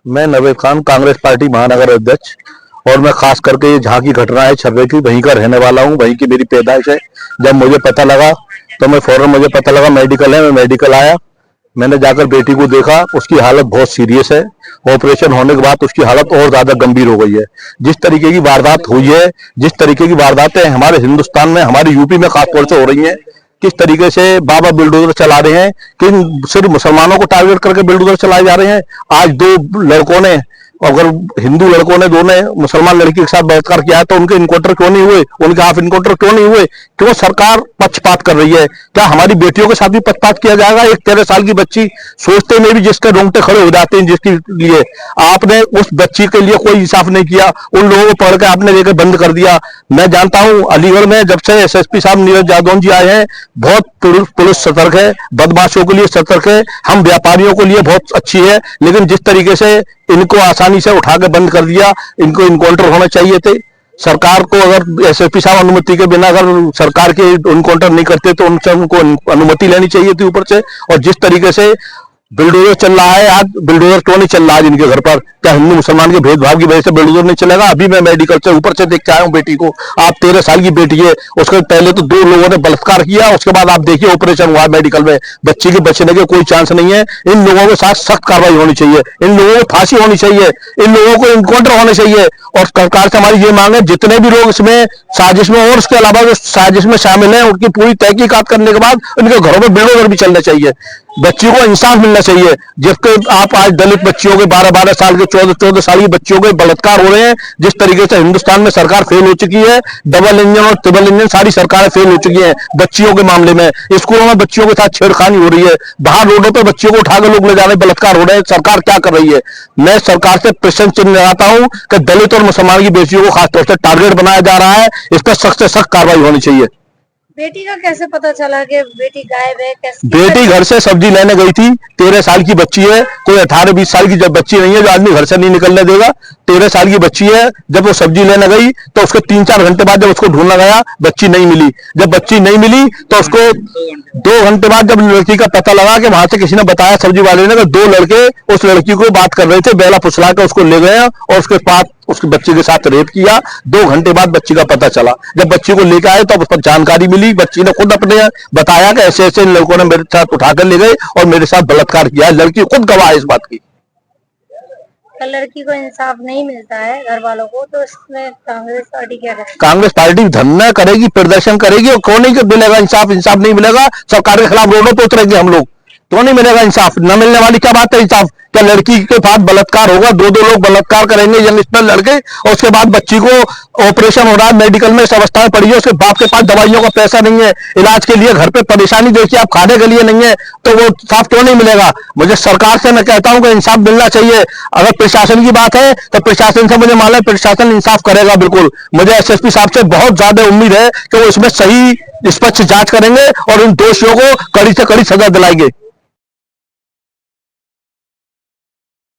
मैं नवेद खान, कांग्रेस पार्टी महानगर अध्यक्ष। और मैं खास करके ये जहाँ की घटना है छर्रे की, वहीं का रहने वाला हूँ, वहीं की मेरी पैदाइश है। जब मुझे पता लगा तो मैं फौरन, मुझे पता लगा मेडिकल है, मैं मेडिकल आया। मैंने जाकर बेटी को देखा, उसकी हालत बहुत सीरियस है। ऑपरेशन होने के बाद उसकी हालत और ज्यादा गंभीर हो गई है। जिस तरीके की वारदात हुई है, जिस तरीके की वारदातें हमारे हिंदुस्तान में, हमारे यूपी में खासतौर से हो रही हैं, किस तरीके से बाबा बिल्डोजर चला रहे हैं, कि सिर्फ मुसलमानों को टारगेट करके बिल्डोजर चलाए जा रहे हैं। आज दो लड़कों ने, अगर हिंदू लड़कों ने, दोनों मुसलमान लड़की के साथ बलात्कार किया है, तो उनके इनकाउंटर क्यों नहीं हुए, उनके हाफ इनकाउंटर क्यों नहीं हुए? क्यों सरकार पक्षपात कर रही है? क्या हमारी बेटियों के साथ भी पक्षपात किया जाएगा? एक 13 साल की बच्ची सोचते में भी जिसके रोंगटे खड़े हो जाते हैं, जिसके लिए आपने उस बच्ची के लिए कोई इंसाफ नहीं किया, उन लोगों को पढ़ के आपने लेकर बंद कर दिया। मैं जानता हूं अलीगढ़ में जब से एसएसपी साहब नीरज जादौन जी आए हैं, बहुत पुलिस सतर्क है, बदमाशों के लिए सतर्क है, हम व्यापारियों के लिए बहुत अच्छी है। लेकिन जिस तरीके से इनको आसानी से उठा के बंद कर दिया, इनको इनकाउंटर होने चाहिए थे। सरकार को अगर एसएसपी साहब अनुमति के बिना अगर सरकार के इनकाउंटर नहीं करते तो उनसे उनको अनुमति लेनी चाहिए थी ऊपर से। और जिस तरीके से बिल्डोजर चल रहा है, आज बिल्डोजर क्यों नहीं चल रहा है इनके घर पर? क्या हिंदू मुसलमान के भेदभाव की वजह से बिल्डोजर नहीं चलेगा? अभी मैं मेडिकल से ऊपर से देख के आया हूँ बेटी को। आप 13 साल की बेटी है, उसके पहले तो 2 लोगों ने बलात्कार किया, उसके बाद आप देखिए ऑपरेशन हुआ मेडिकल में, बच्ची के बचने के कोई चांस नहीं है। इन लोगों के साथ सख्त कार्रवाई होनी चाहिए, इन लोगों को फांसी होनी चाहिए, इन लोगों को इनकाउंटर होने चाहिए। और सरकार से हमारी ये मांग है, जितने भी लोग इसमें साजिश में और उसके अलावा जो साजिश में शामिल हैं, उनकी पूरी तहकीकात करने के बाद उनके घरों में बिल्डोजर भी चलने चाहिए। बच्ची को इंसाफ मिलना चाहिए। जिसके आप आज दलित बच्चियों के 12-12 साल के, 14-14 साल की बच्चियों के बलात्कार हो रहे हैं, जिस तरीके से हिंदुस्तान में सरकार फेल हो चुकी है, डबल इंजन और ट्रिपल इंजन सारी सरकारें फेल हो चुकी हैं बच्चियों के मामले में। स्कूलों में बच्चियों के साथ छेड़खानी हो रही है, बाहर रोडों पर बच्चियों को उठाकर लोग ले जा रहे हैं, बलात्कार हो रहे हैं। सरकार क्या कर रही है? मैं सरकार से प्रश्न चिन्ह लगाता हूं कि दलित और मुसलमान की बेटियों को खासतौर से टारगेट बनाया जा रहा है, इस पर सख्त से सख्त कार्रवाई होनी चाहिए। बेटी का कैसे पता चला कि बेटी गायब है? कैसे? बेटी घर से सब्जी लेने गई थी, 13 साल की बच्ची है, कोई 18-20 साल की जब बच्ची नहीं है जो आदमी घर से नहीं निकलने देगा। 13 साल की बच्ची है, जब वो सब्जी लेने गई तो उसके 3-4 घंटे बाद जब उसको ढूंढना गया, बच्ची नहीं मिली। जब बच्ची नहीं मिली तो उसको 2 घंटे बाद जब लड़की का पता लगा कि वहां से किसी ने बताया सब्जी वाले ने, 2 लड़के उस लड़की को बात कर रहे थे, बेला फुसला कर उसको ले गए और उसके पास उसके बच्चे के साथ रेप किया। 2 घंटे बाद बच्ची का पता चला। जब बच्ची को लेकर आए तो उस पर जानकारी मिली, बच्ची ने खुद अपने बताया कि ऐसे ऐसे इन लड़कों ने मेरे साथ उठाकर ले गए और मेरे साथ बलात्कार किया। लड़की खुद गवाह है इस बात की। लड़की को इंसाफ नहीं मिलता है घर वालों को, तो इसमें कांग्रेस पार्टी क्या करेगी? कांग्रेस पार्टी धरना करेगी, प्रदर्शन करेगी, और क्यों नहीं मिलेगा इंसाफ? इंसाफ नहीं मिलेगा, सरकार के खिलाफ रोडों पर उतरेंगे हम लोग। क्यों नहीं मिलेगा इंसाफ? न मिलने वाली क्या बात है इंसाफ? क्या लड़की के साथ बलात्कार होगा, 2-2 लोग बलात्कार करेंगे यंगस्टर लड़के, और उसके बाद बच्ची को ऑपरेशन हो रहा है, मेडिकल में इस अवस्था में पड़ी है, उसके बाप के पास दवाइयों का पैसा नहीं है, इलाज के लिए घर पे परेशानी देखिए आप, खाने के लिए नहीं है, तो वो इंसाफ क्यों नहीं मिलेगा? मुझे सरकार से मैं कहता हूं कि इंसाफ मिलना चाहिए। अगर प्रशासन की बात है तो प्रशासन से मुझे मालूम है प्रशासन इंसाफ करेगा बिल्कुल। मुझे एसएसपी साहब से बहुत ज्यादा उम्मीद है कि वो इसमें सही निष्पक्ष जांच करेंगे और इन दोषियों को कड़ी से कड़ी सजा दिलाएंगे।